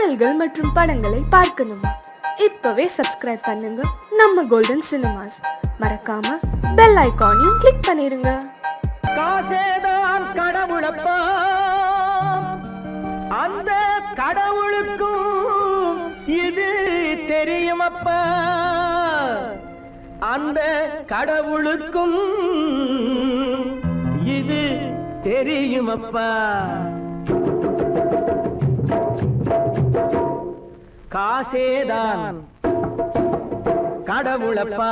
பாடல்கள் மற்றும் படங்களை பார்க்கணுமா? இப்பவே சப்ஸ்கிரைப் பண்ணுங்க நம்ம கோல்டன் சினிமாஸ். மறக்காம பெல் ஐகானையும் கிளிக் பண்ணிருங்க. காசேதான் கடவுளப்பா, அந்த கடவுளுக்கும் இது தெரியுமப்பா, அந்த கடவுளுக்கும் இது தெரியுமப்பா. காசேதான் கடவுளப்பா,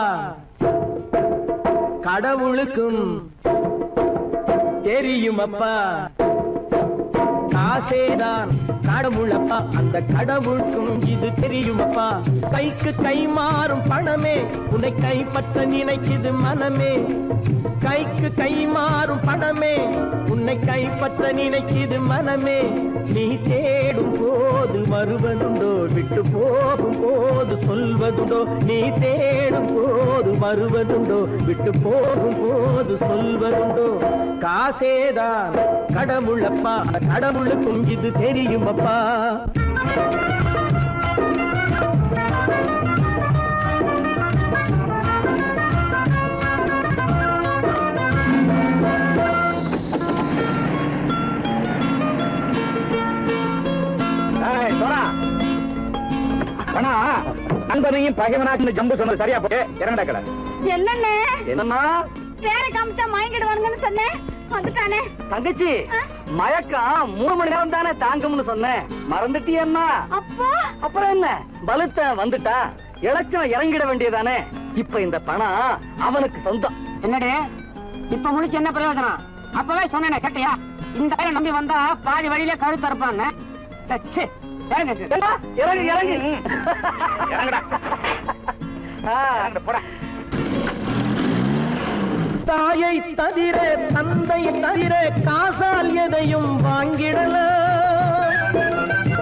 கடவுளுக்கும் தெரியுமப்பா. காசேதான் கடவுளப்பா, அந்த கடவுளுக்கும் இது தெரியுமப்பா. கைக்கு கை மாறும் பணமே உன்னை கைப்பற்ற நினைக்குது மனமே. கைக்கு கை மாறும் பணமே உன்னை கைப்பற்ற நினைக்குது மனமே. நீ தேடும் போது வருவதுண்டோ, விட்டு போகும் போது சொல்வதுண்டோ. நீ தேடும் போது வருவதுண்டோ, விட்டு போகும் போது சொல்வதுண்டோ. காசேதான் கடவுளப்பா, கடவுளுக்கும் இது தெரியுமப்பா. நண்பனையும் பகைவனாக்கு ஜம்பு சொன்னது சரியா போட்டு இறங்கடா கடை. என்னண்ணே என்னம்மா வேற காமிச்சா மயங்கிடுவானுங்கன்னு சொன்னேன், வந்துட்டானே. தங்கச்சி, மயக்கம் 3 மணி நேரம் தானே தாங்கும்னு சொன்னேன், மறந்துட்டியம்மா? அப்பா அப்புறம் என்ன, பலுத்த வந்துட்டா இலச்சம் இறங்கிட வேண்டியதானே. இப்ப இந்த பணம் அவனுக்கு சொந்தம். என்னடே இப்ப முடிச்சு என்ன பிரயோஜனம்? அப்பவே சொன்னேனே கேட்டியா? இந்த பேரை நம்பி வந்தா பாதி வழியில கழுத்து இருப்பான்னு. இறங்கு இறங்கு இறங்குடா. போடா. தாயை தவிர தந்தையை தவிர காசால் எதையும் வாங்கிடலாம்.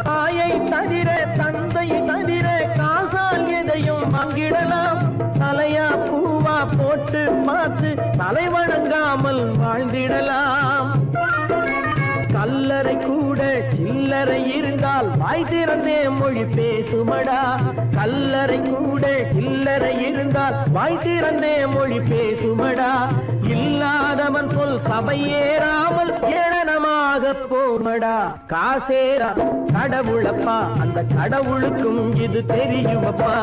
தாயை தவிர தந்தையை தவிர காசால் எதையும் வாங்கிடலாம். தலையா பூவா போட்டு பார்த்து தலை வணங்காமல் வாழ்ந்திடலாம். கல்லறை கூட சில்லறை இருந்தால் வாய் திறந்தே மொழி பேசுமடா. கல்லறை கூட சில்லறை இருந்தால் வாய் திறந்தே மொழி பேசுமடா. இல்லாதவன் சொல் சபையேறாமல் ஏளனமாக போமடா. காசேரா கடவுளப்பா, அந்த கடவுளுக்கும் இது தெரியுமப்பா.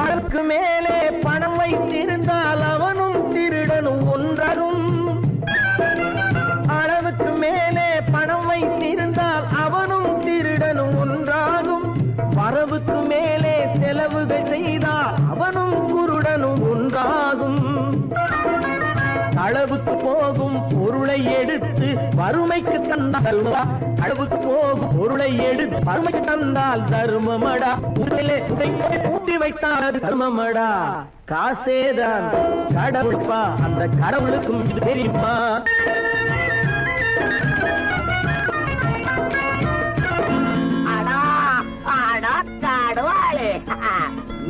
அதற்கு மேலே பணம் வைத்திருந்தால் அவனும் திருடனும் ஒன்றாகும். அளவுக்கு மேலே பணம் வைத்திருந்தால் அவனும் திருடனும் ஒன்றாகும். வரவுக்கு மேலே செலவுகள் செய்தால் அவனும் குருடனும் ஒன்றாகும். அளவுக்கு போகும் பொருளை எடுத்து வறுமைக்கு தந்தால் அளவுக்கு போகும் பொருளை எடுத்து வறுமைக்கு தந்தால் தர்மமடா. ஊட்டி வைத்தால் அது தர்மமடா. காசேதான் கடவுள்ப்பா, அந்த கடவுளுக்கும் இது தெரியுமா?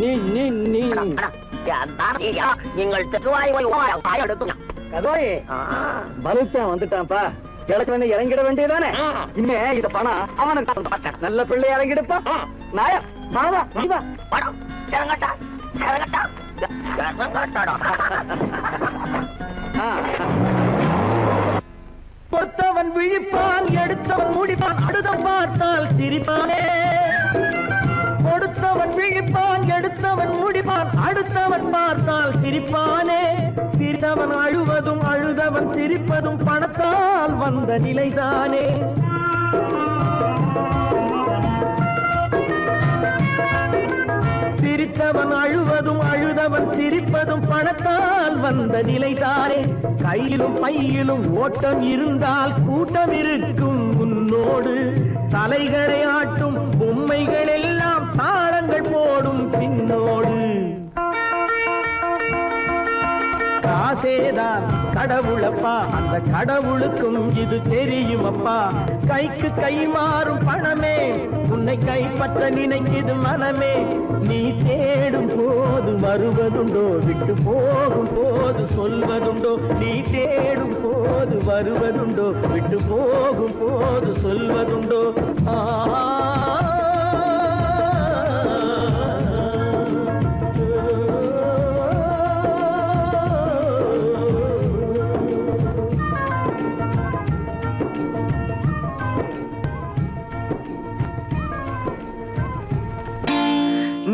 நீ நீ நீ நீங்கள் பலுத்தான் வந்துட்டான்ப்பா. கிழக்கு இறங்கிட வேண்டியதானே. இனிமே இத பணம் அவனுக்கு நல்ல பிள்ளை இறங்கிடுப்பா. நாயா மாவா படம் இறங்கட்டா இறங்கட்டா. கொடுத்தவன் விழிப்பான், எடுத்தவன் முடிப்பான், அடுத்த பார்த்தால் சிரிப்பானே. கொடுத்தவன் விழிப்பான், எடுத்தவன் முடிப்பான், அடுத்தவன் பார்த்தால் சிரிப்பானே. சிரித்தவன் அழுவதும் அழுதவன் சிரிப்பதும் பணத்தால் வந்த நிலைதானே. சிரித்தவன் அழுவதும் அழுதவன் சிரிப்பதும் பணத்தால் வந்த நிலைதானே. கையிலும் பையிலும் ஓட்டம் இருந்தால் கூட்டம் இருக்கும் உன்னோடு. தலைகளை ஆட்டும் பொம்மைகள் எல்லாம் தாளங்கள் போடும் பின்னோடு. காசு ஆசேதான் கடவுளப்பா, அந்த கடவுளுக்கும் இது தெரியுமப்பா. கைக்கு கை மாறும் பணமே உன்னை கைப்பற்ற நினைக்குது மனமே. நீ தேடும் போது வருவதுண்டோ, விட்டு போகும் போது சொல்வதுண்டோ. நீ தேடும் போது வருவதுண்டோ, விட்டு போகும் போது சொல்வதுண்டோ.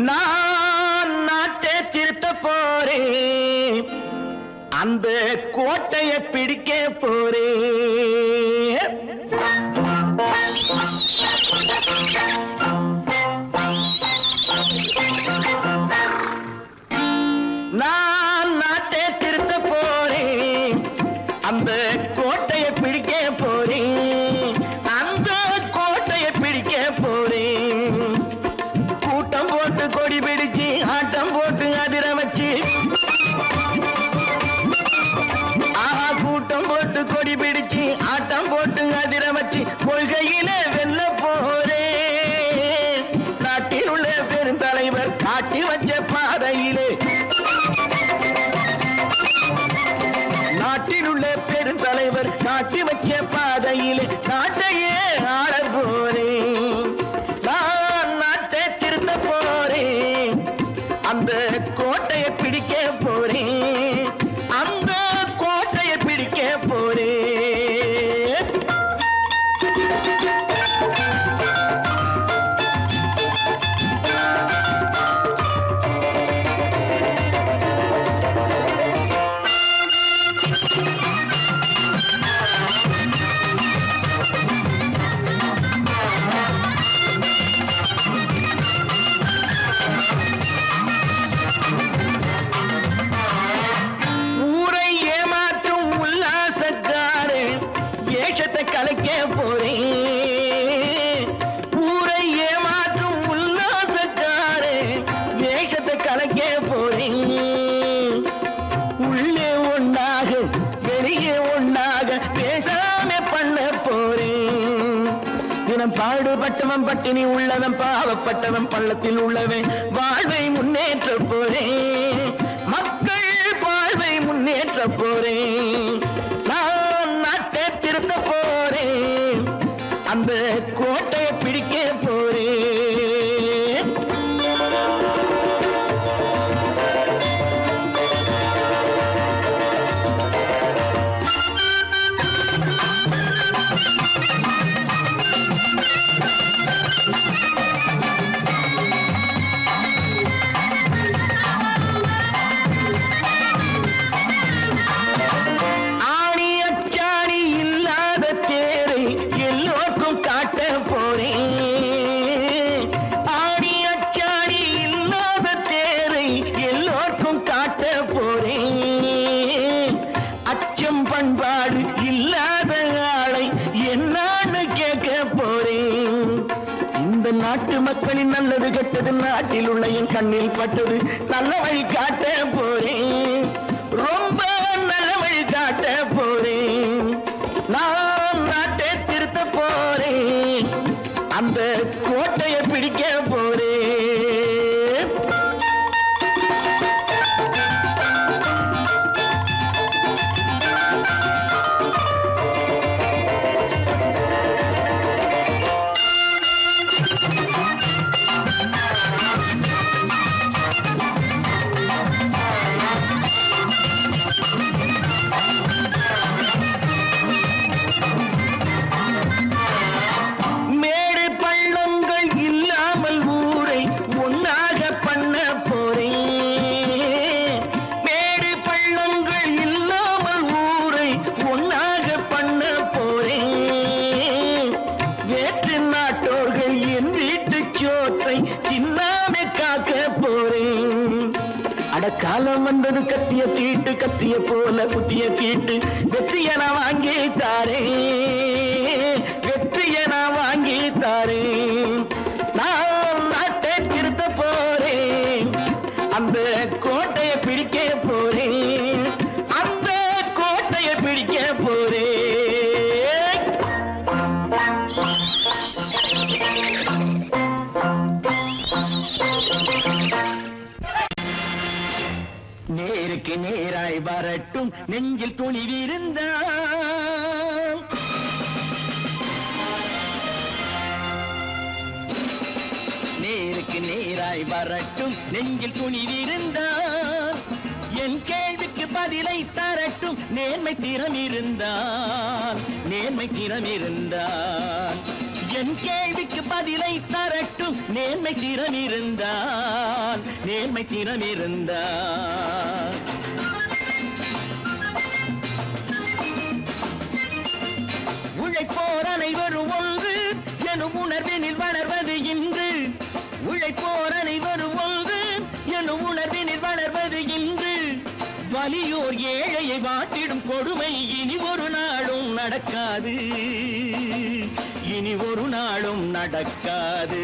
நான் நாட்டை திருத்த போறேன், அந்த கோட்டையை பிடிக்க போறேன். நான் நாட்டை திருத்த போறேன், அந்த கோட்டையை பிடிக்க போறேன். அந்த கோட்டையை பிடிக்க போறேன். கூட்டம் போட்டு கொடி பிடிச்சு ஆட்டம் போட்டு அதிர வச்சு, கூட்டம் போட்டு கொடி பிடிச்சு ஆட்டம் போட்டு அதிர வச்சு கொள்கையில வெல்ல போறேன். நாட்டில் உள்ள பெருந்தலைவர் காட்டி வச்ச பாதையிலே, நாட்டில் உள்ள பெருந்தலைவர் காட்டி வச்ச பாதையிலே நாட்டையே ஆள போறேன். நான் நாட்டை திருத்த போறேன், அந்த கோட்டையை பிடிக்க போறேன். அந்த கோட்டையை பிடிக்க போறேன். ஊரை ஏமாற்றும் உல்லாசக்காரே வேஷத்தை கலைக்க போறேன். ஊரை ஏமாற்றும் உல்லாசக்காரே வேஷத்தை கலைக்க போறேன். உள்ளே ஒண்ணாக வெளியே ஒண்ணாக பேசாம பண்ண போறேன். தினம் பாடுபட்டவன் பட்டினி உள்ளவன் பாவப்பட்டவன் பள்ளத்தில் உள்ளவன் வாழ்வை முன்னேற்ற போறேன். மக்கள் வாழ்வை முன்னேற்ற போறேன். நான் நாட்டை திருத்த போறேன், அந்த கோட்டையை பிடிக்க போறேன். ஆணி அச்சாணி இல்லாத தேரை எல்லோருக்கும் காட்ட போறேன். ஆணி அச்சாணி இல்லாத தேரை எல்லோருக்கும் காட்ட போறேன். அச்சம் பண்பாடு இல்லாத ஆளை என்னான்னு கேட்க போறேன். இந்த நாட்டு மக்களின் நல்லது கெட்டது நாட்டில் உள்ள என் கண்ணில் பட்டது. நல்ல வழி காட்ட போறேன், ரொம்ப நல்ல வழி காட்ட போறேன். நான் நாட்டை திருத்த போறேன், அந்த கோட்டையை பிடிக்க போறேன். மேடு பள்ளங்கள் இல்லாமல் ஊரை ஒன்னாக பண்ண போறேன். மேடு பள்ளங்கள் இல்லாமல் ஊரை ஒன்னாக பண்ண போறேன். வேற்று நாட்டோர்கள் என் வீட்டு சோற்றை தின்னாமே காக்க போறேன். அடக்காலம் வந்தது கத்திய தீட்டு, கத்திய போல குத்திய தீட்டு. வெற்றியை நான் வாங்கி தாரேன், வெற்றியை நான் வாங்கி தாரேன். நான் நாட்டை திருத்த போறேன், அந்த கோட்டையை பிடிக்க போறேன். அந்த நேருக்கு நேராய் வரட்டும் நெஞ்சில் துணிவிருந்தால் நேருக்கு நேராய் வரட்டும் நெஞ்சில் துணிவிருந்தால் என் கேள்விக்கு பதிலை தரட்டும் நேர்மை திறம் இருந்தால் என் கேள்விக்கு பதிலை தரட்டும் நேர்மை திறம் இருந்தால் உழைப்போர் அனைவரும் ஒன்று எனும் உணர்வினில் வளர்வது இன்று உழைப்போர் அனைவரும் ஒன்று எனும் உணர்வினில் வளர்வது இன்று வலியோர் ஏழையை வாட்டிடும் கொடுமை இனி ஒரு நாளும் நடக்காது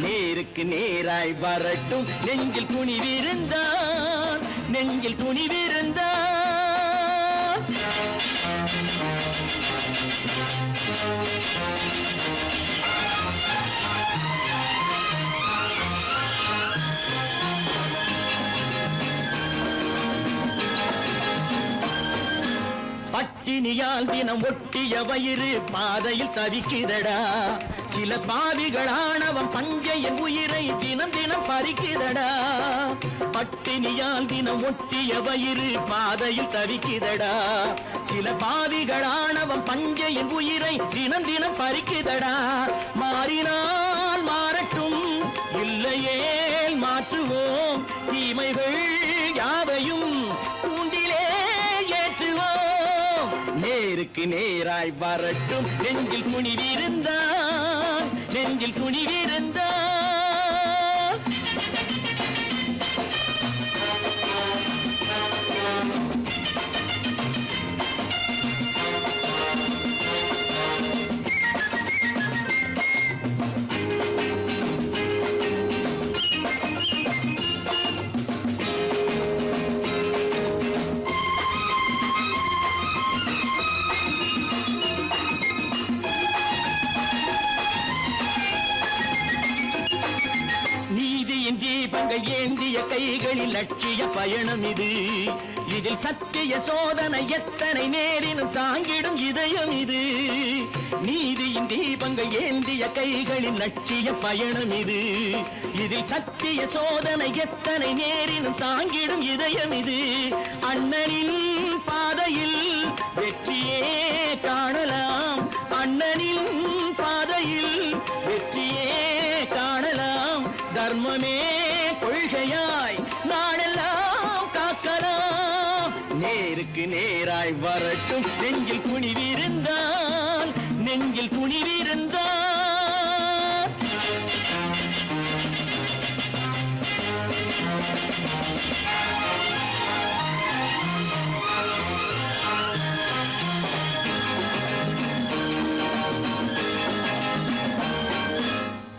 நேருக்கு நேராய் வரட்டும் நெஞ்சில் துணிவிருந்தால் பட்டினியால் தினம் ஒட்டிய வயிறு பாதையில் தவிக்குதடா சில பாவிகளானவன் பஞ்சையின் உயிரை தினம் தினம் பறிக்குதடா பட்டினியால் தினம் ஒட்டிய வயிறு பாதையில் தவிக்குதடா சில பாவிகளானவன் பஞ்சையின் உயிரை தினம் தினம் பறிக்குதடா மாறினால் மாறட்டும் இல்லையே மாற்றுவோம் தீமைகள் யாவையும் தூண்டிலே ஏற்றுவோம் நேருக்கு நேராய் வரட்டும் நெஞ்சில் துணிவிருந்தால் தீபங்கள் ஏந்திய கைகளில் லட்சிய பயணம் இது இதில் சத்திய சோதனை எத்தனை நேரினும் தாங்கிடும் இதயம் இது நீதியின் தீபங்கள் ஏந்திய கைகளில் லட்சிய பயணம் இது இதில் சத்திய சோதனை எத்தனை நேரினும் தாங்கிடும் இதயம் இது அண்ணனின் பாதையில் வெற்றியே காணலாம் அண்ணனின் பாதையில் வெற்றியே காணலாம் தர்மமே கொள்கையாய் நாளெல்லாம் காக்கலாம் நேருக்கு நேராய் வரட்டும் நெஞ்சில் துணிவிருந்தால்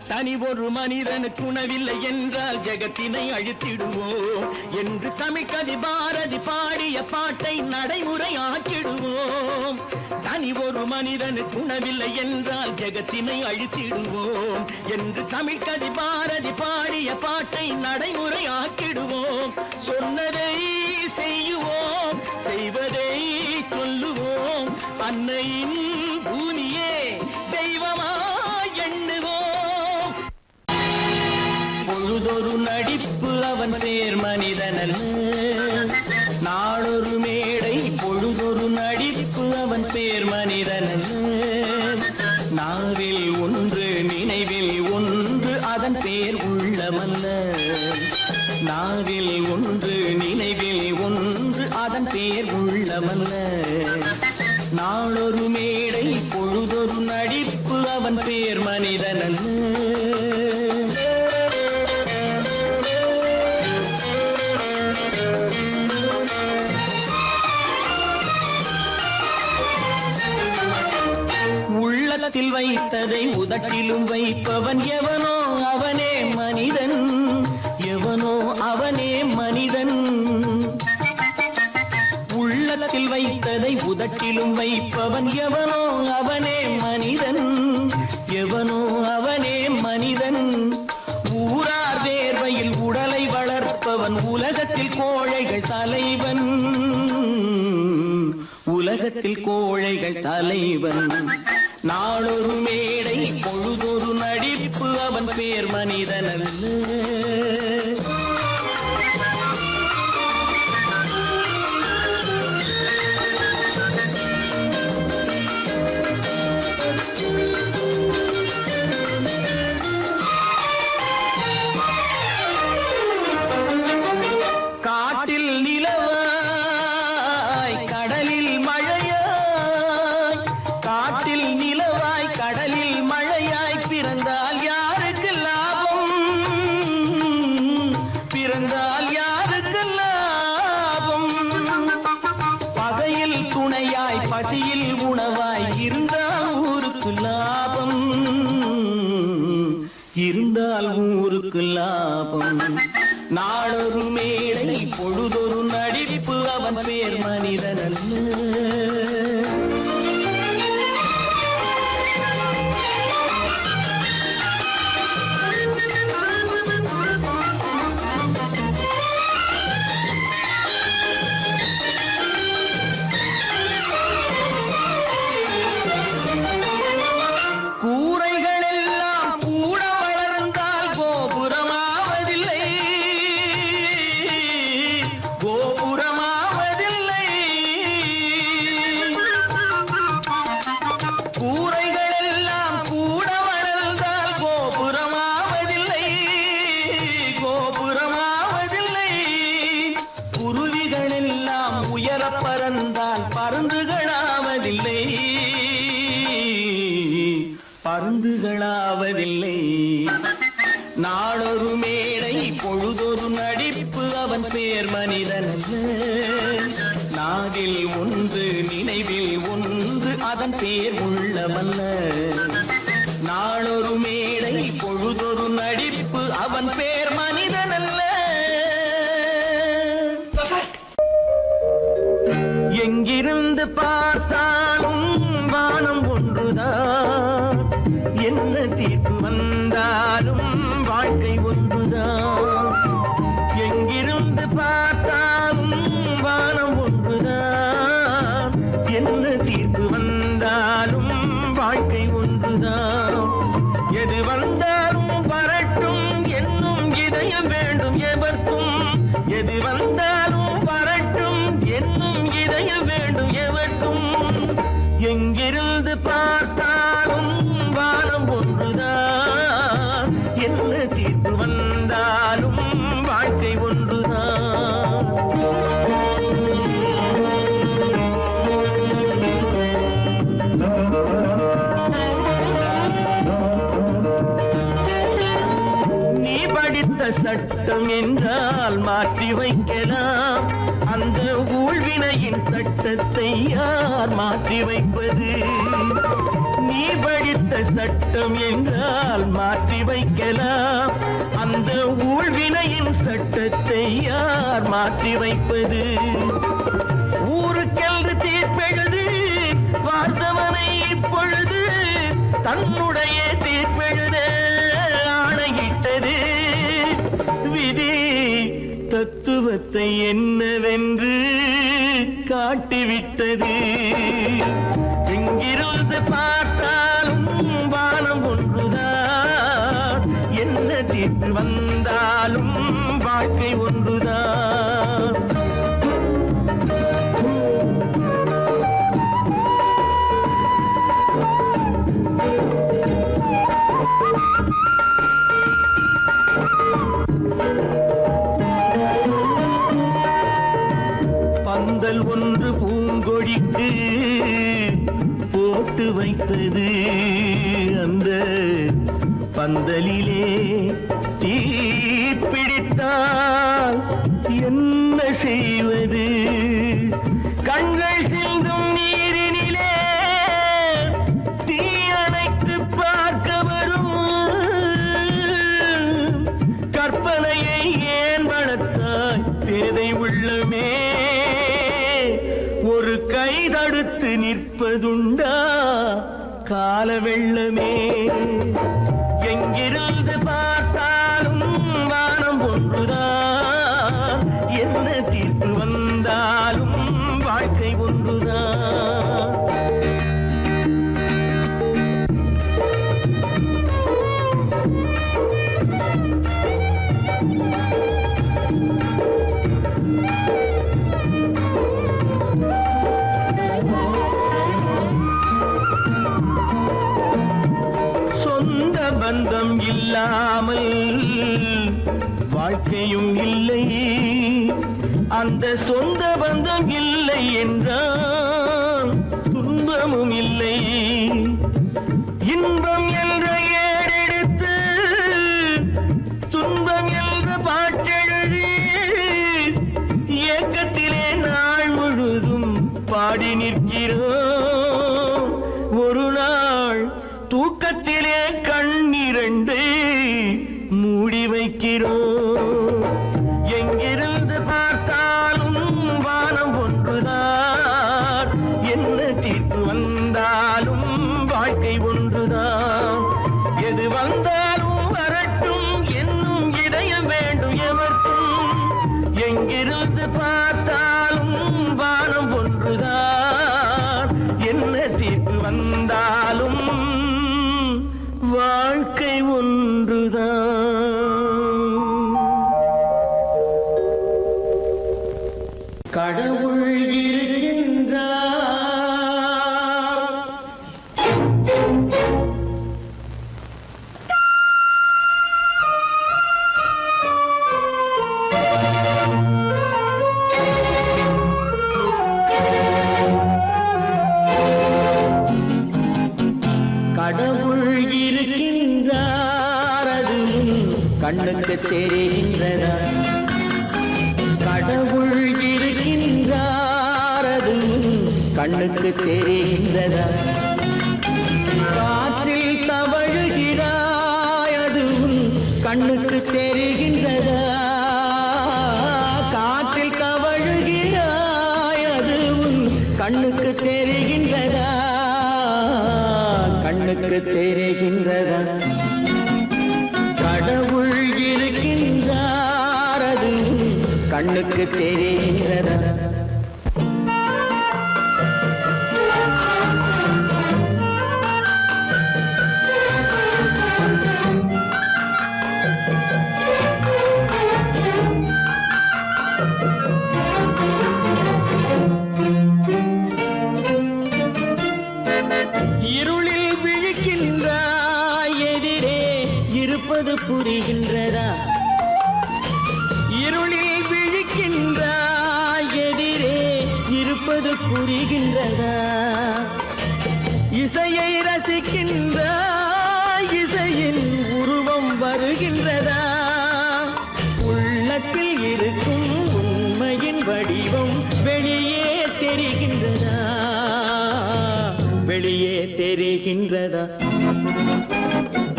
தனி ஒரு மனிதனுக்கு உணவில்லை என்றால் ஜெகத்தினை அழித்திடுவோம் என்று தமிழ்கவி பாரதி பாடிய பாட்டை நடைமுறையாக்கிடுவோம் தனி ஒரு மனிதனுக்கு உணவில்லை என்றால் ஜெகத்தினை அழித்திடுவோம் என்று தமிழ்கவி பாரதி பாடிய பாட்டை நடைமுறையாக்கிடுவோம் சொன்னதை செய்யுவோம் செய்வதை சொல்லுவோம் அன்னையின் பூமியே தெய்வமாய் எண்ணுவோம் பொழுதொரு நடிப்பு அவன் பேர் மனிதனல்ல நாளொரு மேடை பொழுதொரு நடிப்பு அவன் பேர் மனிதனல்ல நாவில் ஒன்று நினைவில் ஒன்று அதன் பேர் உள்ளமல்ல நாவில் ஒன்று நினைவில் ஒன்று அதன் பேர் உள்ளமல்ல நாளொரு மேடை பொழுதொரு நடிப்பு அவன் பேர் மனிதனல்ல உள்ளத்தில் வைத்ததை உதட்டிலும் வைப்பவன் எவனோ அவனே மனிதன் எவனோ அவனே மனிதன் உள்ளத்தில் வைத்ததை உதட்டிலும் வைப்பவன் எவனோ அவனே மனிதன் எவனோ அவனே மனிதன் ஊரார் வேர்வையில் உடலை வளர்ப்பவன் உலகத்தில் கோழை கோழைகள் தலைவன், உலகத்தில் கோழைகள் தலைவன். நாளொரு மேடை பொழுதொரு நடிப்பு, அவன் பேர் மனிதனல்ல. காட்டில் நிலவாய் கடலில் மழையாய், காட்டில் நிலவாய் கடலில் மழையாய், பிறந்தால் யாருக்கு லாபம், பிறந்தால் யாருக்கு லாபம். பகையில் துணையாய் பசியில் உணவாய் இருந்தால் ஊருக்கு லாபம், இருந்தால் ஊருக்கு லாபம். நாளொரு மேடை பொழுதொரு நடிப்பு, அவன் பேர் மனிதனல்ல. கூரைகள் எல்லாம் கூட வளர்ந்தால் கோபுரமாவதில்லை, கோபுரமாவதில்லை. கூரைகள் எல்லாம் கூட வளர்ந்தால் கோபுரமாவதில்லை, கோபுரமாவதில்லை. குருவிகள் எல்லாம் உயர பறந்தால் பருந்துகளாவதில்லை, பருந்துகளாவதில்லை. நாளொரு மேடை பொழுதொரு நடிப்பு, அவன் பேர் மனிதனல்ல. நாவில் ஒன்று நினைவில் ஒன்று, அதன் பேர் உள்ளவல்ல. நாளொரு மேடை பொழுதொரு நடிப்பு, அவன் பேர் மனிதனல்ல. எங்கிருந்து பார்த்தாலும் வானம் ஒன்றுதான், என்ன தீர்ப்பு வந்தாலும் வாழ்க்கை ஒன்றுதான். எங்கிருந்து பார்த்தாலும் வானம் ஒன்றுதான், என்ன தீர்ப்பு வந்தாலும் வாழ்க்கை ஒன்றுதான். எது வந்தாலும் வரட்டும் என்னும் இதயம் வேண்டும் எவர்க்கும், எது வந்தாலும் வரட்டும் என்னும் இதயம் வேண்டும் எவர்க்கும். எங்கிருந்து பார்த்தாலும் வானம் ஒன்றுதான், என்ன தீர்ப்பு வந்தாலும் வாழ்க்கை ஒன்றுதான். நீ படித்த சட்டம் என்றால் மாற்றி வைக்கலாம், அந்த ஊழ்வினையின் சட்டத்தை யார் மாற்றி வைப்பது? நீ படித்த சட்டம் என்றால் மாற்றி வைக்கலாம், அந்த ஊழ்வினையின் சட்டத்தை யார் மாற்றி வைப்பது? ஊருக்கென்று தீர்ப்பெழுது பார்த்தவனை இப்பொழுது தன்னுடைய தீர்ப்பெழுத ஆணையிட்டது விதி. தத்துவத்தை என்னவென்று காட்டிவிட்டது. எங்கிருந்து பார்த்தாலும் வானம் ஒன்றுதான், என்ன தீர்ப்பு வந்தாலும் வாழ்க்கை ஒன்றுதான். பந்தல் ஒன்று பூங்கொடிக்கு போட்டு வைத்தது, அந்த பந்தலிலே தீ பிடித்தால் என்ன செய்வது? கண்கள் சிந்தும் நீரினிலே தீ அணைத்து பார்க்க வரும் கற்பனையை ஏன் வளர்த்தாய் பேதை உள்ளமே? ஒரு கை தடுத்து நிற்பதுண்டா கால வெள்ளமே? எங்கிருந்து பார்த்தாலும் வானம் ஒன்றுதான், என்ன தீர்ப்பு தீர்ப்பு வந்தாலும் வாழ்க்கை ஒன்றுதான். சொந்த பந்தம் இல்லாமல் வாழ்க்கையும் இல்லை. அந்த சொந்த பந்தம் இல்லை என்றால் துன்பமும் இல்லை. இன்பம் என்ற ஏடெடுத்து துன்பம் என்ற பாட்டெழுதி ஏக்கத்திலே நாள் முழுதும் பாடி நிற்கிறோம். ஒரு நாள் தூக்கத்திலே கண்ணிரண்டு மூடி வைக்கிறோம். எங்கிருந்து பார்த்தாலும் வானம் ஒன்றுதான். என்ன தீர்ப்பு வந்தாலும் வாழ்க்கை ஒன்றுதான். எது வந்தாலும் வரட்டும் என்னும் இதயம் வேண்டும் எவர்க்கும். எங்கிருந்து பார்த்தாலும் வானம் ஒன்றுதான். என்ன தீர்ப்பு வந்தாலும் வாழ்க்கை ஒன்றுதான். கடவுள் இருக்கின்றார். கடவுள் இருக்கின்றார். அது கண்ணுக்கு தெரிகின்றதா? கடவுள் இருக்கின்றார். அது கண்ணுக்கு தெரிகின்றதா? காற்றில் தவழுகிறாய். அது கண்ணுக்கு தெரிகின்றதா? காற்றில் தவழுகிறாய். அது கண்ணுக்கு தெரிகின்றதா? கண்ணுக்கு தெரிகின்றதா? கடவுள் இருக்கின்றார். அது கண்ணுக்கு தெரிகின்றதா? இருளில் விழிக்கின்றாய். எதிரே இருப்பது புரிகின்றதா? இருளில் விழிக்கின்றாய். எதிரே இருப்பது புரிகின்றதா? இசையை ரசிக்கின்றாய். இசையின் உருவம் வருகின்றதா? உள்ளத்தில் இருக்கும் உண்மையின் வடிவம் வெளியே தெரிகின்றதா? வெளியே தெரிகின்றதா?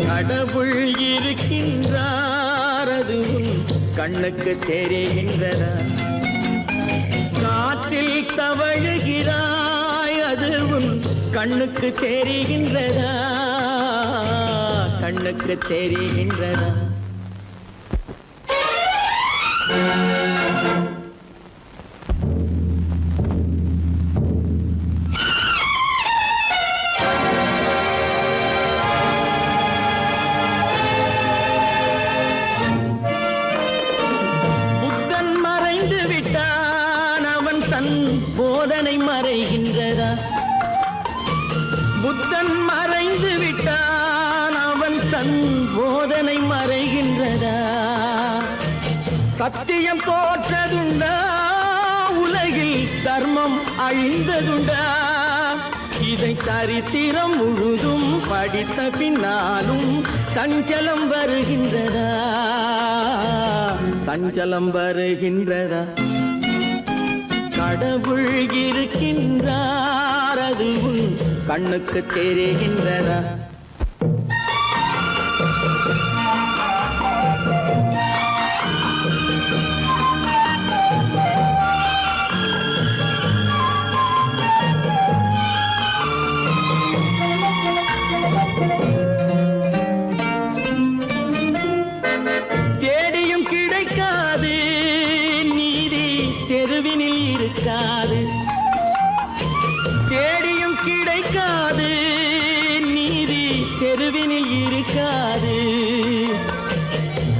கடவுள் இருக்கின்றார். அது கண்ணுக்கு தெரிகின்றதா? காற்றில் தவழுகிறாய். அது கண்ணுக்கு தெரிகின்றதா? கண்ணுக்கு தெரிகின்றதா? புத்தன் மறைந்து விட்டான். அவன் தன் போதனை மறைகின்றதா? புத்தன் மறைந்து விட்டான். அவன் தன் போதனை மறைகின்றதா? சத்தியம் தோற்றதுண்டா? உலகில் தர்மம் அழிந்ததுண்டா? இதை சரித்திரம் முழுதும் படித்த பின்னாலும் சஞ்சலம் வருகின்றதா? சஞ்சலம் வருகின்றதா? கடவுள் இருக்கின்றார். அது கண்ணுக்கு தெரிகின்றதா? தேடியும் கிடைக்காது நீதி தெரு தெருவினில் இருக்காது, தேடியும் கிடைக்காது. நீதி தெருவினில் இருக்காது,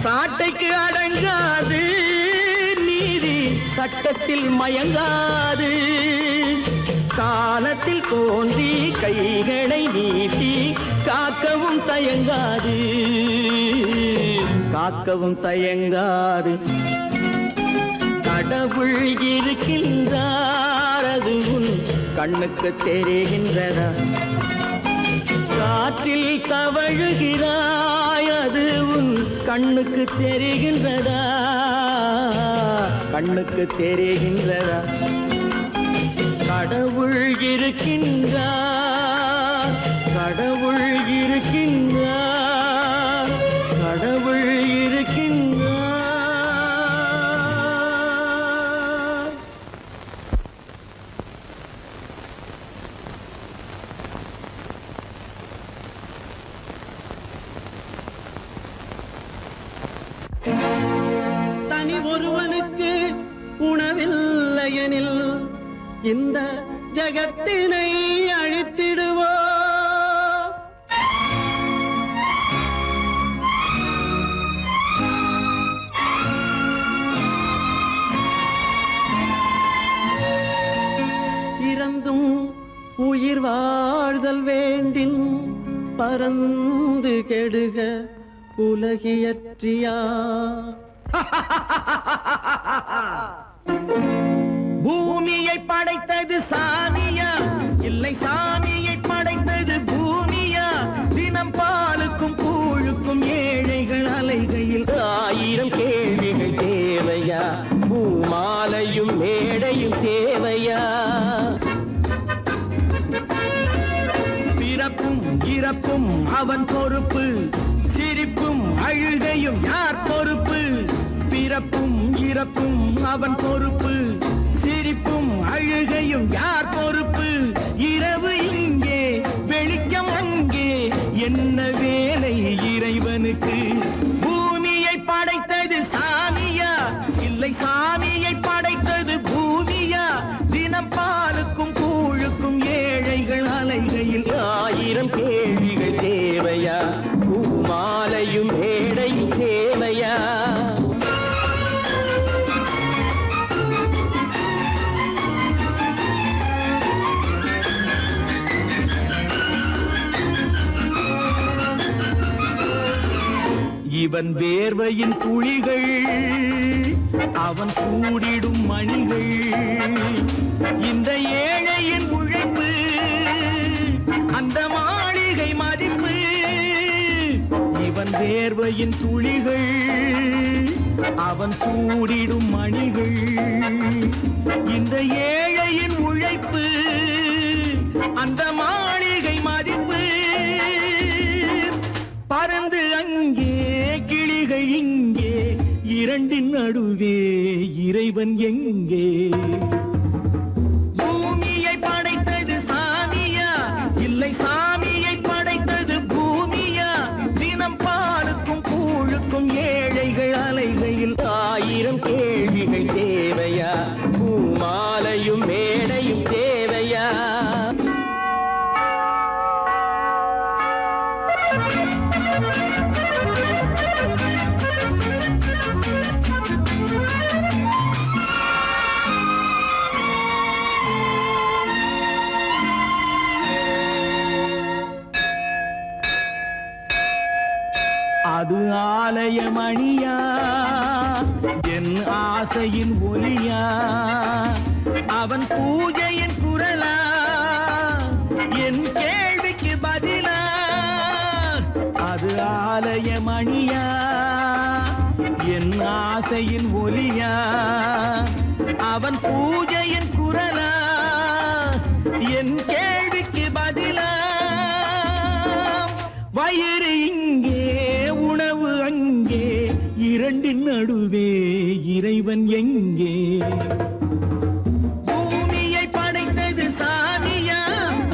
சாட்டைக்கு அடங்காது. நீதி சட்டத்தில் மயங்காது. காலத்தில் தோன்றி கைகளை நீட்டி காக்கவும் தயங்காது, காக்கவும் தயங்காது. கடவுள் இருக்கின்றார், அது உன் கண்ணுக்கு தெரிகின்றதா? காற்றில் தவழுகிறாய், அது உன் கண்ணுக்கு தெரிகின்றதா? கண்ணுக்கு தெரிகின்றதா? கடவுள் இருக்கின்றார், கடவுள் இருக்கின்றார், கடவுள் இருக்கின்றார். தனி ஒருவனுக்கு உணவில்லையெனில் இந்த ஜகத்தினை அழித்திடுவோ. இறந்தும் உயிர் வாழ்தல் வேண்டின் பறந்து கெடுக உலகியற்றியா. பூமியை படைத்தது சாமியா, இல்லை சாமியை படைத்தது பூமியா? தினம் பாலுக்கும் கூழுக்கும் ஏழைகள் அலைகையில் 1000 கேள்விகள் தேவையா? பூமாலையும் மேடையும் தேவையா? பிறப்பும் இறப்பும் அவன் பொறுப்பு, சிரிப்பும் அழுகையும் யார் பொறுப்பு? பிறப்பும் இறப்பும் அவன் பொறுப்பு, சிரிப்பும் அழுகையும் யார் பொறுப்பு? இரவு இங்கே வெளிச்சம் அங்கே, என்ன வேலை இறைவனுக்கு? பூமியை படைத்தது சாமியா, இல்லை சாமியை படைத்தது பூமியா? தினம் பாலுக்கும் கூழுக்கும் ஏழைகள் அலைகையில் 1000 கேள்விகள் தேவையா? பூமாலையும் மேடையும் தேவையா? இவன் வேர்வையின் துளிகள், அவன் கூடிடும் மணிகள். இந்த ஏழையின் உழைப்பு, அந்த மாளிகை மதிப்பு. இவன் வேர்வையின் துளிகள், அவன் கூடிடும் மணிகள். இந்த ஏழையின் உழைப்பு, அந்த மாளிகை மதிப்பு. பறந்து அங்கே கிளிகள் இங்கே, இரண்டின் நடுவே இறைவன் எங்கே? பூமியை படைத்தது சாமியா, இல்லை சாமியை படைத்தது பூமியா? தினம் பாலுக்கும் கூழுக்கும் ஏழைகள் அலைகையில் 1000 கேள்விகள் தேவையா? பூமாலையும் மேடையும் தேவையா? அது ஆலயமணியா, என் ஆசையின் ஒலியா? அவன் பூஜையின் குரலா, என் கேள்விக்கு பதிலா? அது ஆலயமணியா, என் ஆசையின் ஒலியா? அவன் பூஜையின் குரலா, என் கேள்விக்கு பதிலா? வயிறு இங்கே உணவு அங்கே, இரண்டின் நடுவே இறைவன் எங்கே? பூமியை படைத்தது சாமியா,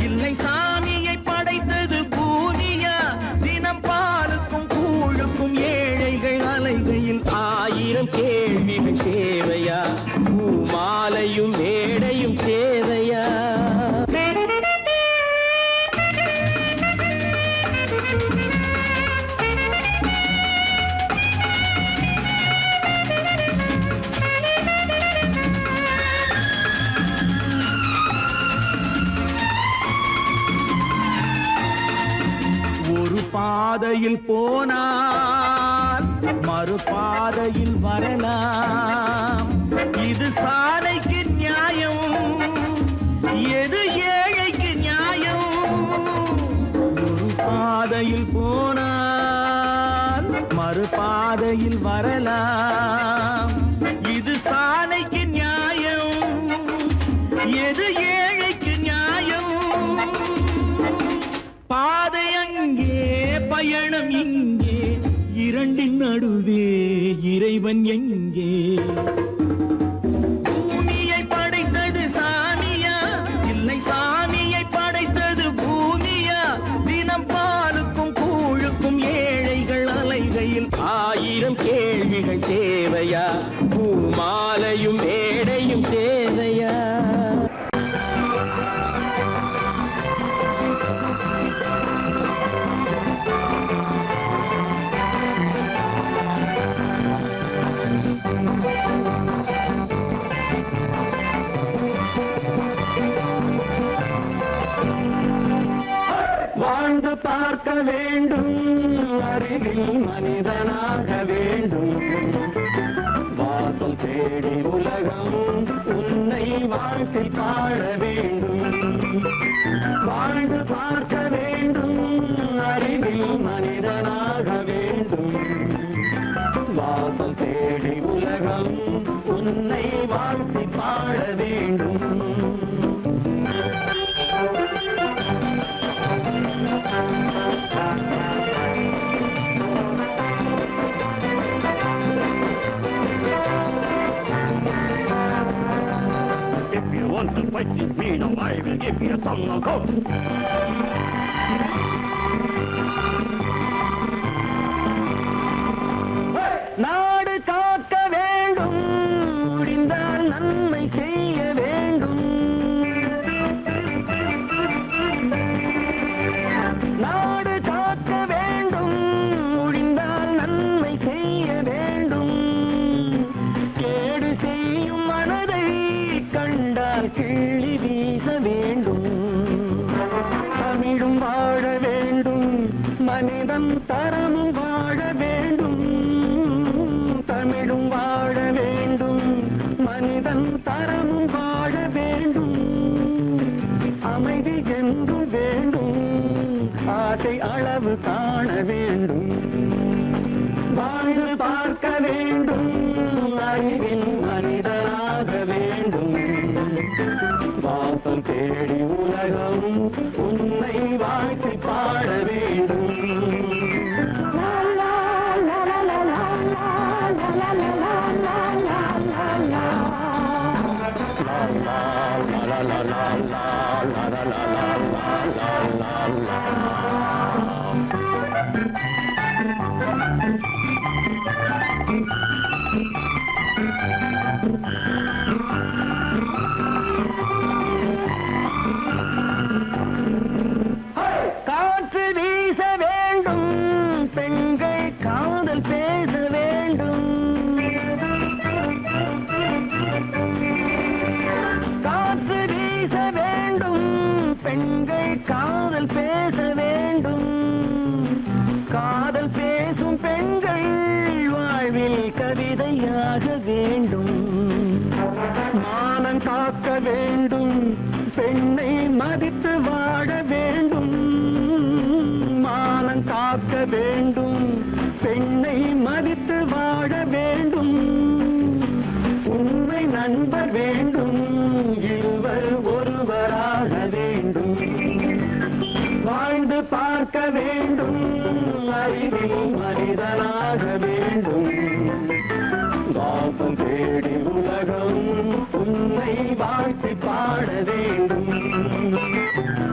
இல்லை சாமியை படைத்தது பூமியா? தினம் பாலுக்கும் கூழுக்கும் ஏழைகள் அலைகையில் 1000 கேள்விகள் தேவையா? பூமாலை பாதையில் போனால் மறுபாதையில் வரலாம். இது சாலைக்கு நியாயம், எது ஏழைக்கு நியாயம்? ஒரு பாதையில் போனால் மறுபாதையில் வரலாம். இது சாலைக்கு நியாயம், எது ஏழைக்கு நியாயம்? பாதை அங்கே, பயணம் இங்கே, இரண்டின் நடுவே இறைவன் எங்கே? பூமியை படைத்தது சாமியா, இல்லை சாமியை படைத்தது பூமியா? தினம் பாலுக்கும் கூழுக்கும் ஏழைகள் அலைகையில் 1000 கேள்விகள் தேவையா? பூமாலையும் மேடையும் தேவையா? வாழ்ந்து பார்க்க வேண்டும், அறிவில் மனிதனாக வேண்டும். வாசல் தேடி உலகம் உன்னை வாழ்க்கை பாட வேண்டும். வாழ்ந்து பார்க்க வேண்டும், அறிவில் மனிதனாக வேண்டும். வாசல் தேடி உலகம் உன்னை வாழ்க்கை பாட வேண்டும். If you want to fight with me, now I will give you some of hope. நாடு காக்க வேண்டும், முடிந்தால் நன்மை செய்ய வேண்டும். நாடு காக்க வேண்டும், முடிந்தால் நன்மை செய்ய வேண்டும். கேடு செய்யும் மனதை கண்டால் கிள்ளி வீச வேண்டும். தமிழும் வாழ வேண்டும், மனிதன் தரமும் வாழ வேண்டும். தமிழும் வாழ வேண்டும், மனிதன் தரமும் வாழ வேண்டும். அமைதி என்றும் வேண்டும், ஆசை அளவு காண வேண்டும். வாழ்ந்து பார்க்க வேண்டும், அறிவில் மனிதனாக வேண்டும். வாசல் தேடி உலகம் உன்னை வாழ்க்கை பாட வேண்டும். காற்று வீச வேண்டும், பெண்கள் காதல் பேச வேண்டும். காற்று வீச வேண்டும், பெண்கள் காதல் பேச வேண்டும். காதல் பேசும் பெண்கள் வாழ்வில் கவிதையாக வேண்டும். மானம் காக்க வேண்டும், பெண்ணை மதித்து வாழ வேண்டும். மானம் காக்க வேண்டும், பெண்ணை மதித்து வாழ வேண்டும். உண்மை நண்பர் வேண்டும், இருவர் ஒருவராக வேண்டும். வாழ்ந்து பார்க்க வேண்டும், அறிவில் மனிதனாக வேண்டும். வாசம் தேடி உலகம் உன்னை வாழ்த்தி பாட வேண்டும்.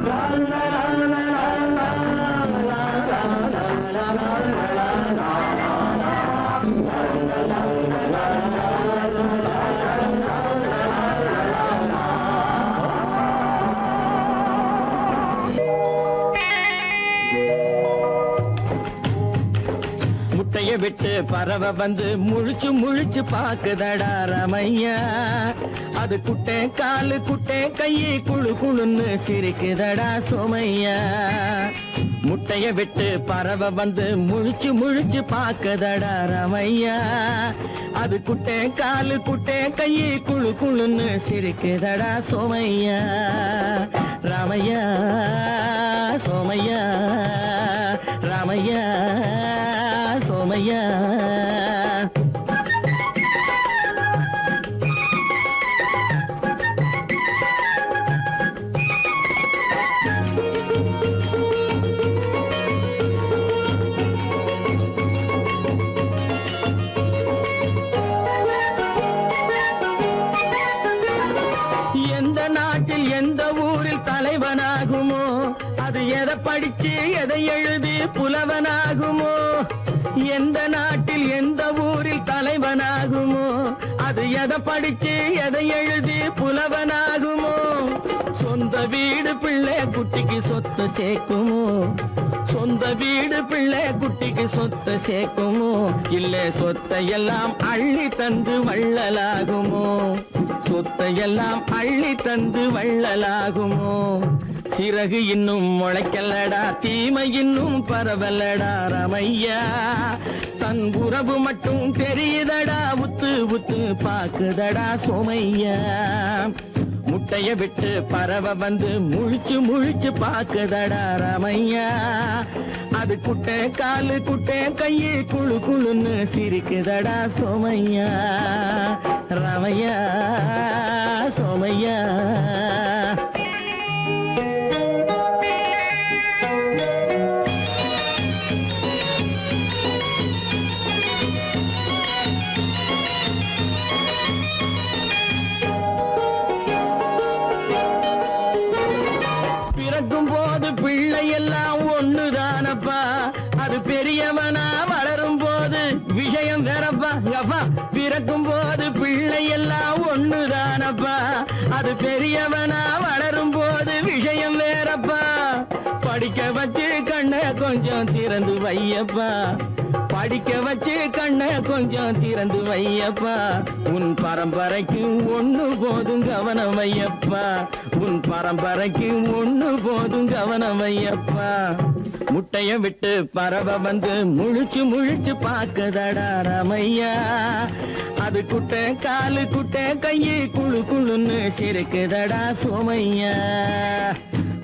லா லா லா லா லா லா லா லா லா லா. முட்டைய விட்டு பறவை வந்து முழிச்சு முழிச்சு பாக்குதடா ரமையா. அது குட்டை காலு குட்டை கையை குழு குழுன்னு சிரிக்குதடா சோமையா. முட்டைய விட்டு பறவை வந்து முழிச்சு முழிச்சு பாக்குதடா ராமையா. அது குட்டே காலு குட்டே கையை குழு குழுன்னு சிரிக்குதடா சோமையா. ராமையா சோமையா ராமையா சோமையா. எந்த நாட்டில் எந்த ஊரில் தலைவனாகுமோ, அது எதை படிச்சு எதை எழுதி புலவனாகுமோ. எந்த நாட்டில் எந்த ஊரில் தலைவனாகுமோ, அது எதை படிச்சு எதை எழுதி புலவனாகுமோ. சொந்த வீடு பிள்ளை குட்டிக்கு சொத்து சேர்க்குமோ, சொந்த வீடு பிள்ளை குட்டிக்கு சொத்து சேர்க்குமோ. இல்ல சொத்தை எல்லாம் அள்ளி தந்து வள்ளலாகுமோ, சொத்தை எல்லாம் அள்ளி தந்து வள்ளலாகுமோ. சிறகு இன்னும் முளைக்கல்லடா, தீமை இன்னும் பரவலடா ராமையா. தன் உறவு மட்டும் தெரியுதடா, உத்து உத்து பாக்குதடா சோமையா. முட்டைய விட்டு பறவை வந்து முழிச்சு முழிச்சு பாக்குதடா ராமையா. அது குட்டை காலு குட்டை கையை குழு குழுன்னு சிரிக்குதடா சோமையா. ராமையா சோமையா. பிறக்கும் போது பிள்ளை எல்லாம் ஒண்ணுதானப்பா, அது பெரியவனா வளரும் போது விஷயம் வேறப்பா. அப்பா பிறக்கும் போது பிள்ளை எல்லாம் ஒண்ணுதானப்பா, அது பெரியவனா வளரும் போது விஷயம் வேறப்பா. படிக்க வச்சு கண்ணை கொஞ்சம் திறந்து வையப்பா, படிக்க வச்சு கண்ணை கொஞ்சம் திறந்து வையப்பா. உன் பரம்பரைக்கு ஒண்ணு போதும் கவனம் வையப்பா, உன் பரம்பரைக்கு ஒண்ணு போதும் கவனம் வையப்பா. முட்டைய விட்டு பறவை வந்து முழிச்சு முழிச்சு பாக்குதடா ராமையா. அது குட்டை காலு குட்டை கையை குழு குழுன்னு சிரிக்குதடா சோமையா.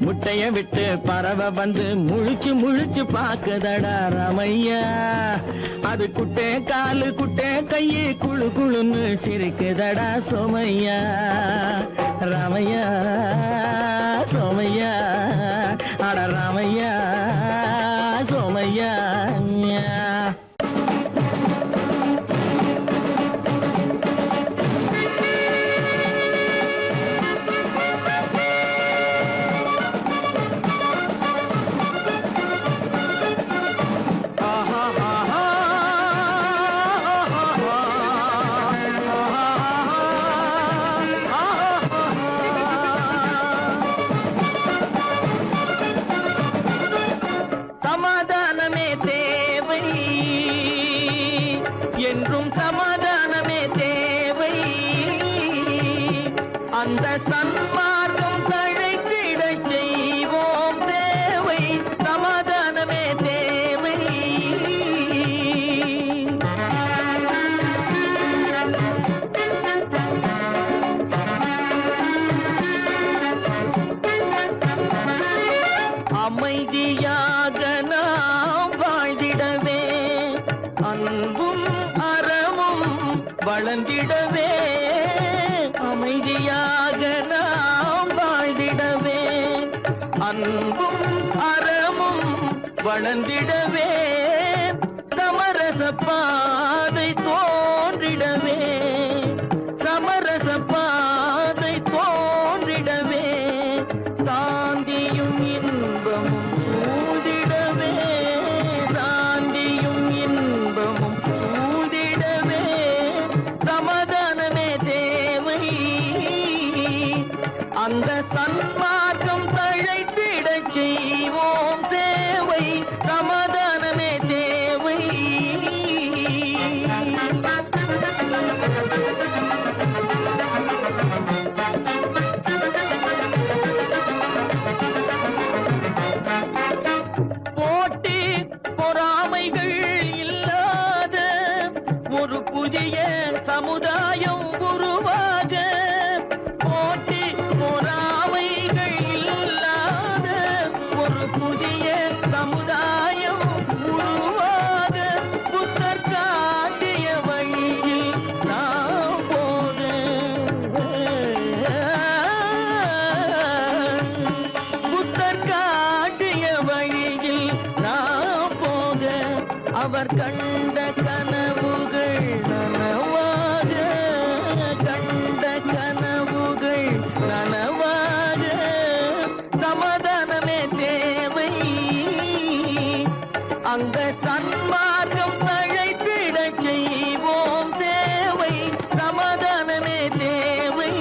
முட்டைய விட்டு பறவை வந்து முழிச்சு முழிச்சு பாக்குதடா ராமையா. அது குட்டை காலு குட்டை கையை குழு குழுன்னு சிரிக்குதடா சோமையா. ராமையா சோமையா. அட ராமையா சோமையா. சமாதானமே தேவை என்றும் சமாதானமே தேவை. அந்த சன்மார்க்கம் தழைத்திட செய்வோம் சேவை. சமாதானமே தேவை. அமைதியாக நாம் வாழ்ந்திடவே, அன்பும் அறமும் வளர்ந்திடவே. அமைதியாக நாம் வாழ்ந்திடவே, அன்பும் அறமும் வளர்ந்திடவே. சமரச பாதை தோன்றிடவே, சமரச பாதை தோன்றிடவே. சாந்தியும் இன்பமும் சூழ்ந்திடவே, சாந்தியும் இன்பமும் சூழ்ந்திடவே. சமாதானமே தேவை. அந்த சன்மார்க்கம் தழைத்திட செய்வோம் சேவை. சமாதானமே தேவை. கண்டார் கண்ட கனவுகள் நனவாக கண்ட கனவுகள் நனவாக சமாதானமே தேவை அங்க சன்மார்க்கம் தழைத்திடச் செய்வோம் தேவை சமாதானமே தேவை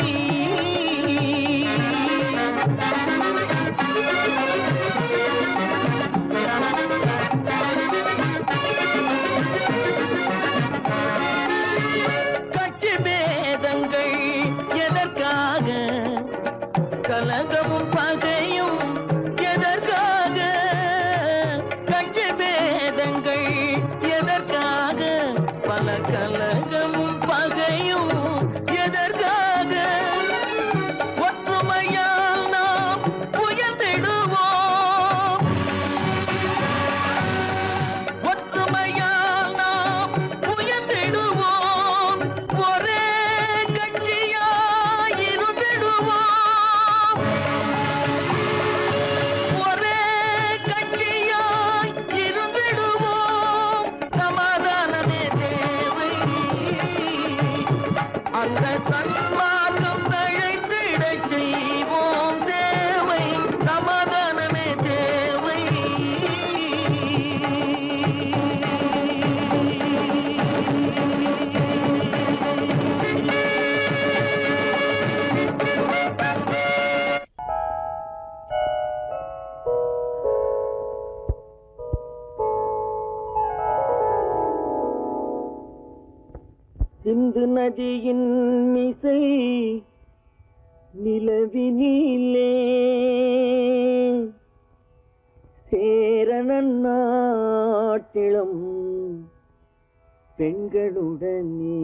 கட்சி பேதங்கள் எதற்காக கலகமும் பகையும் எதற்காக கட்சி பேதங்கள் எதற்காக பல கலகமும் பகையும் எதற்காக ஒற்றுமையால் நாம் உயர்ந்திடுவோம் ஒற்றுமையால் நாம் உயர்ந்திடுவோம் ஒரே கட்சியாய் இருந்திடுவோம் ஒரே கட்சியாய் இருந்திடுவோம் சமாதானமே தேவை அந்த சன்மார்க்கம் தழைத்திடச் செய்வோம் தேவை சமாதானமே தேவை சிந்து நதியின் மிசை நிலவினிலே சேரணன் நாட்டிளம் பெண்களுடனே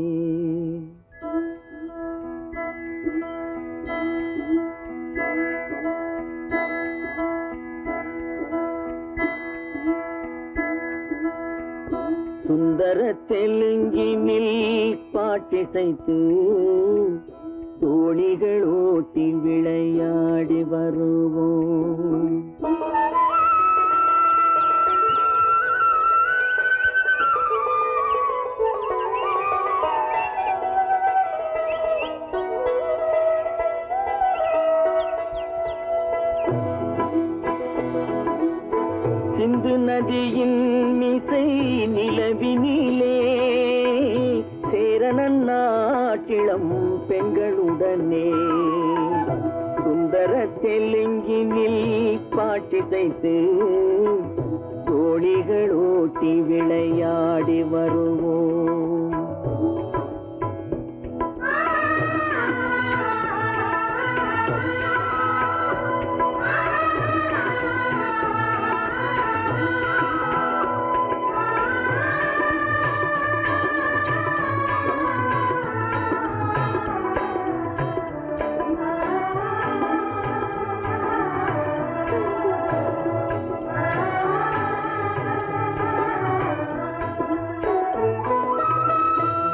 சுந்தர தெலுங்கினில் பாட்டிசைத்து தோணிகள் ஓட்டி விளையாடி வருவோம் சிந்து நதியின் மிசை நிலவினிலே சேரணன் நாட்டிளம் பெண்களுடனே சுந்தர தெலுங்கினில் பாட்டிசைத்து தோணிகள் ஓட்டி விளையாடி வருவோம்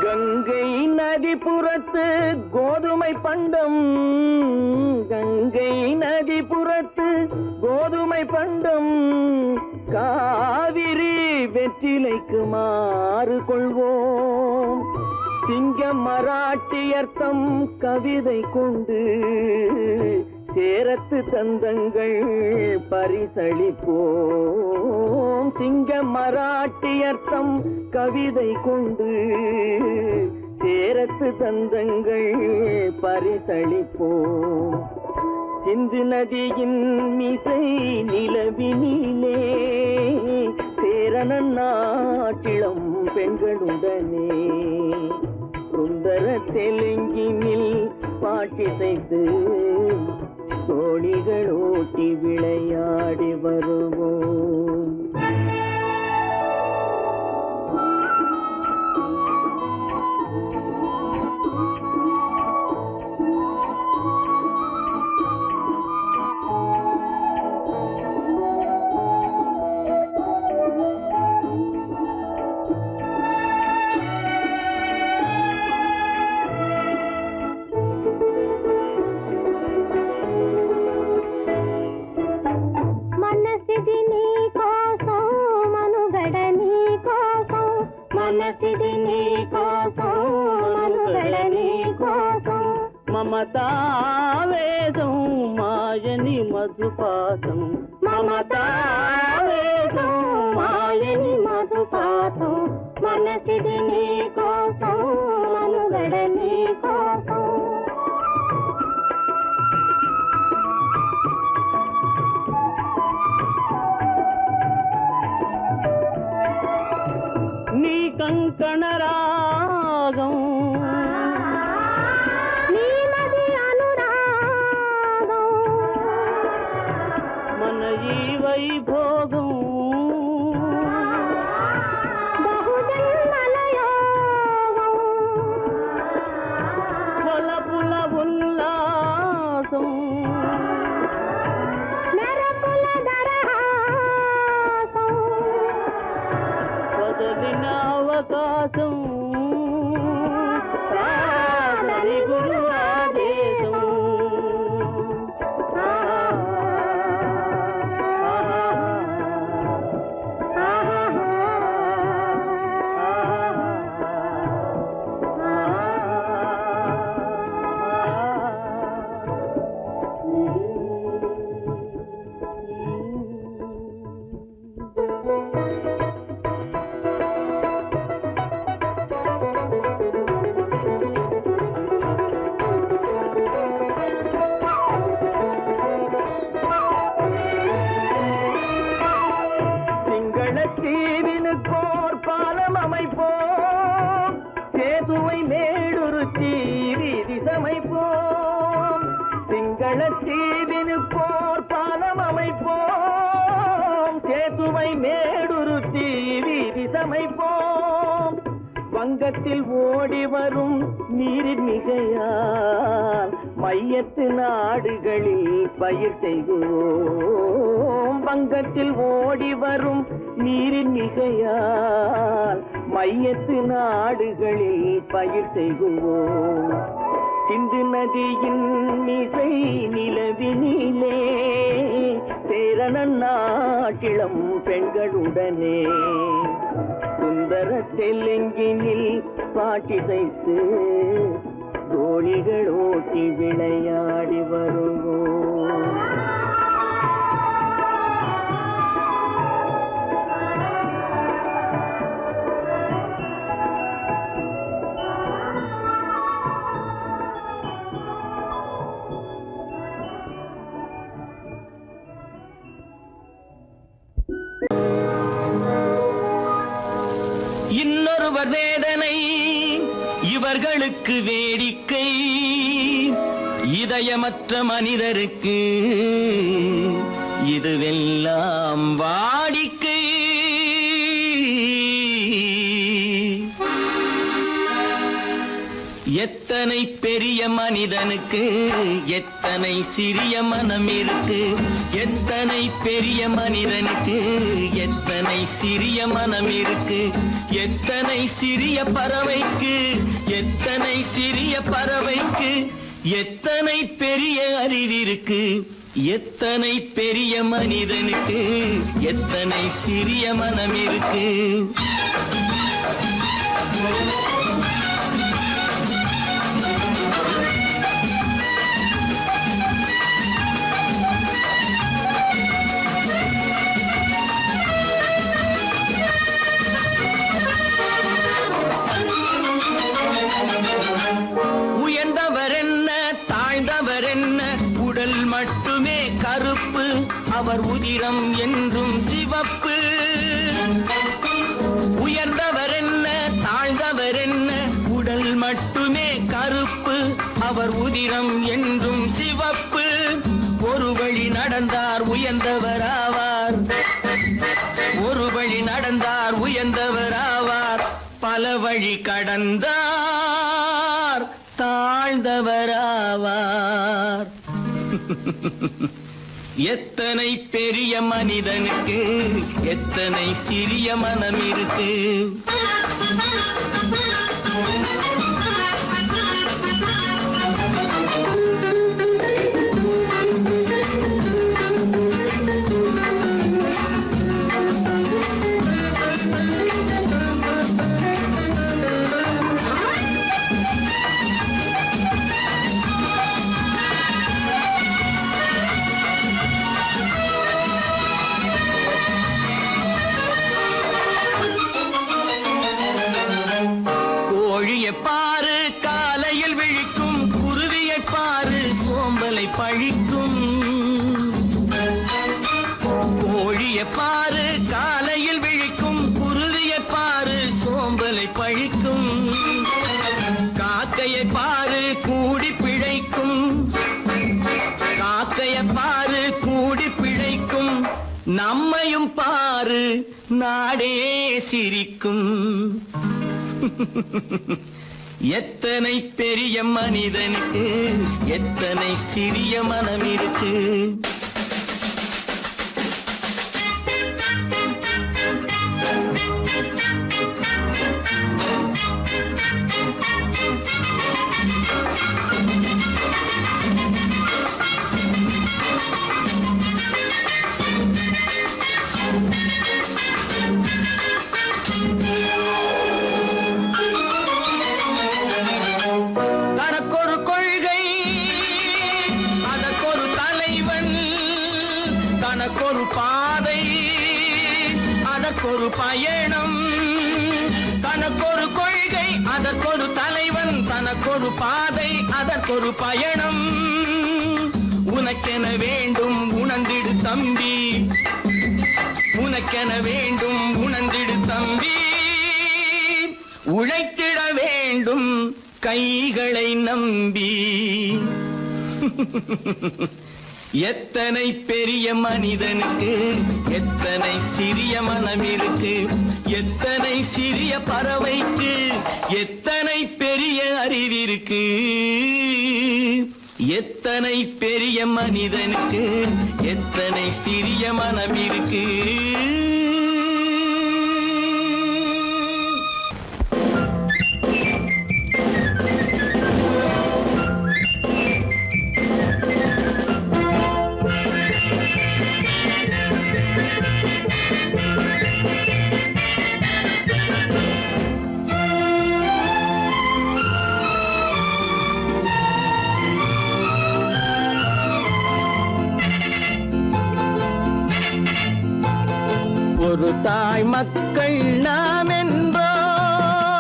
கங்கை நதிபுறத்து கோதுமை பண்டம் கங்கை நதிபுறத்து கோதுமை பண்டம் காவிரி வெற்றிலைக்கு மாறு கொள்வோம் சிங்க மராட்டியர்த்தம் கவிதை கொண்டு சேரத்து தந்தங்கள் பரிசளிப்போம் சிங்க மராட்டியர்த்தம் கவிதை கொண்டு சேரத்து தந்தங்கள் பரிசளிப்போம் சிந்து நதியின் மிசை நிலவினிலே சேரணன் நாட்டிளம் பெண்களுடனே சுந்தர தெலுங்கினில் பாட்டிசைத்து தோணிகள் ஓட்டி விளையாடி வருவோம் మనసిది నీ కోసం మమతావేదం మాయని మధుపాతం మమతావేదం మాయని మధుపాతం మనసిది నీ కోసం మనుగడ నీ కోసం నీ కంకణ రాగం నీలది అనురాగం మన ఈ వైభోగం బహుజన్మల యోగం కొలపుల ఉల్లాసం మెరపుల దరహాసం పదవిన అవకాశం సాధని గురు ఆదేశం தீவினுக்கோர் பாலம் அமைப்போம் சேதுவை மேடுருத்தி வீதி சமைப்போம் சிங்கள தீவினுக்கோர் பாலம் அமைப்போம் சேதுவை மேடுருத்தி வீதி சமைப்போம் வங்கத்தில் ஓடி வரும் நீரின் மிகையால் மையத்து நாடுகளில் பயிர் செய்வோம் வங்கத்தில் ஓடி வரும் நீரின் மிகையால் மையத்து நாடுகளில் பயிர் செய்வோம் சிந்து நதியின் மிசை நிலவினிலே சேரணன் நாட்டிளம் பெண்களுடனே சுந்தர தெலுங்கினில் பாட்டிசைத்து தோழிகள் ஓட்டி விளையாடி வருவோம் இன்னொருவர் வேதனை இவர்களுக்கு வேடிக்கை இதயமற்ற மனிதருக்கு இதுவெல்லாம் வாடிக்கை எத்தனை பெரிய மனிதனுக்கு எத்தனை சிறிய மனம் இருக்கு எத்தனை பெரிய மனிதனுக்கு எத்தனை சிறிய மனம் இருக்கு எத்தனை சிறிய பறவைக்கு எத்தனை சிறிய பறவைக்கு எத்தனை பெரிய அறிவிருக்கு எத்தனை பெரிய மனிதனுக்கு எத்தனை சிறிய மனம் இருக்கு மட்டுமே கருப்பு அவர் உதிரம் என்றும் சிவப்பு உயர்ந்தவர் என்ன தாழ்ந்தவர் என்ன உடல் மட்டுமே கருப்பு அவர் உதிரம் என்றும் சிவப்பு ஒரு வழி நடந்தார் உயர்ந்தவர் ஆவார் ஒரு வழி நடந்தார் உயர்ந்தவர் ஆவார் பல வழி கடந்தார் தாழ்ந்தவர் ஆவார் எத்தனை பெரிய மனிதனுக்கு எத்தனை சிறிய மனம் இருக்கு பழிக்கும். கோழியை பாரு காலையில் விழிக்கும், குருவியை பாரு சோம்பலை பழிக்கும். காக்கையை பாரு கூடி பிழைக்கும், காக்கையை பாரு கூடி பிழைக்கும். நம்மையும் பாரு நாடே சிரிக்கும். எத்தனை பெரிய மனிதனுக்கு எத்தனை சிறிய மனம் இருக்கு. தனக்கொரு கொள்கை அதற்கொரு தலைவன், தனக்கொரு பாதை அதற்கொரு பயணம். தனக்கொரு கொள்கை அதற்கொரு தலைவன், தனக்கொரு பாதை அதற்கொரு பயணம். உனக்கென வேண்டும் உணர்ந்திடு தம்பி, உனக்கென வேண்டும் உணர்ந்திடு தம்பி. உழைத்திட வேண்டும் கைகளை நம்பி. எத்தனை பெரிய மனிதனுக்கு எத்தனை சிறிய மனம் இருக்கு. எத்தனை சிறிய பறவைக்கு எத்தனை பெரிய அறிவிருக்கு. எத்தனை பெரிய மனிதனுக்கு எத்தனை சிறிய மனம் இருக்கு. ஒரு தாய் மக்கள் நாம் என்போம்,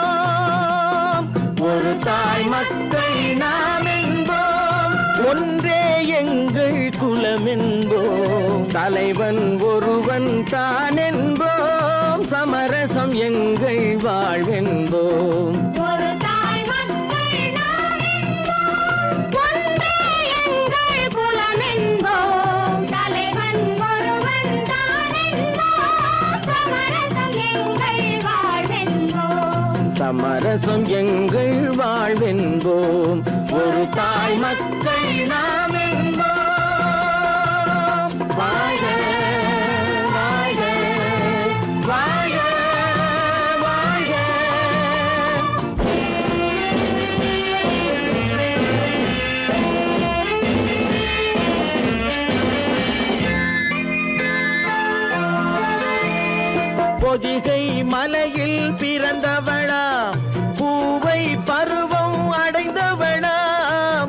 ஒரு தாய் மக்கள் நாம் என்போம். ஒன்றே எங்கள் குலம் என்போம், தலைவன் ஒருவன் தான் என்போம். சமரசம் எங்கள் வாழ்வென்போம். ஒரு தாய் மக்கள் நாம் என்போம், ஒன்றே எங்கள் குலம் என்போம். தலைவன் ஒருவன் தான் என்போம். சமரசம் எங்கள் வாழ்வென்போம். சமரசம் எங்கள் வாழ்வென்போம். ஒரு தாய் மக்கள் நாம் என்போம். வாழ்க வாழ்க வாழ்க வாழ்க. பொதிகை மலையில் பிறந்தவளா, பூவை பருவம் அடைந்தவளா.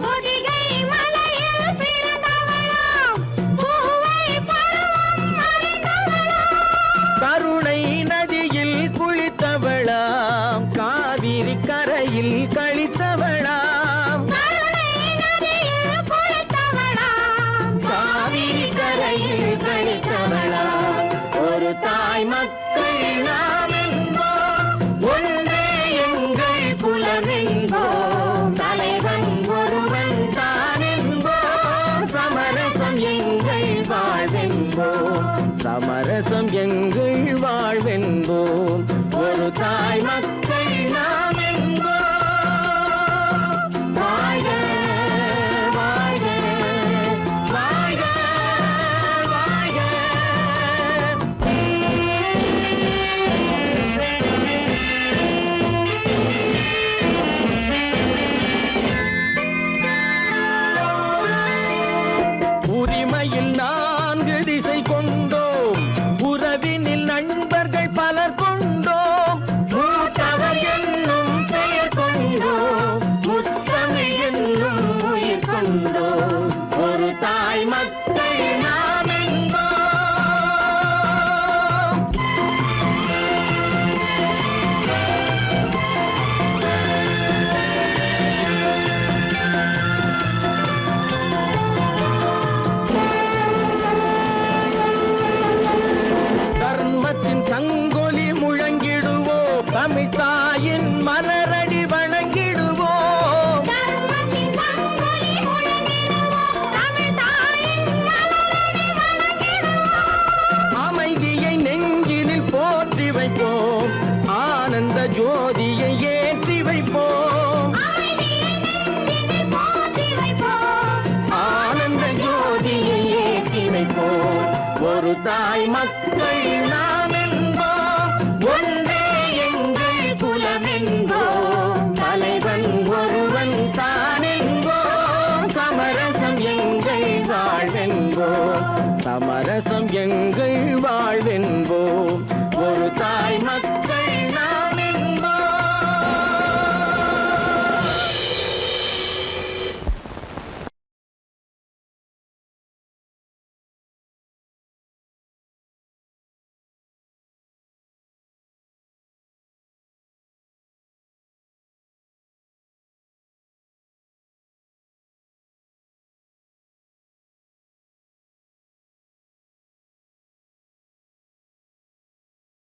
பொதிகை மலையில் பிறந்தவளாம், பூவை பருவம் அடைந்தவளாம். கருணை நதியில் குளித்தவளாம், காவிரி கரையில் கழித்தவளாம். கருணை நதியில் குளித்தவளாம், காவிரி கரையில் கழித்தவளாம். ஒரு தாய் மக்கள் நாம் என்போம், ஒன்றே எங்கள் குலம் என்போம். தலைவன் ஒருவன் தான் என்போம். சமரசம் எங்கள் வாழ்வென்போம். சமரசம் எங்கள் வாழ்வென்போம். ஒரு தாய் மக்கள் நாம் என்போம். வாழ்க வாழ்க வாழ்க வாழ்க. உரிமையில் 4 திசை கொண்டோம், உறவினில் நண்பர்கள் பலர் கொண்டோம். ஒரு தாய் மக்கள் நாம் என்போம், ஒன்றே எங்கள் குலம் என்போம், தலைவன் ஒருவன் தான் என்போம், சமரசம் எங்கள் வாழ்வென்போம், சமரசம் எங்கள் வாழ்வென்போம்.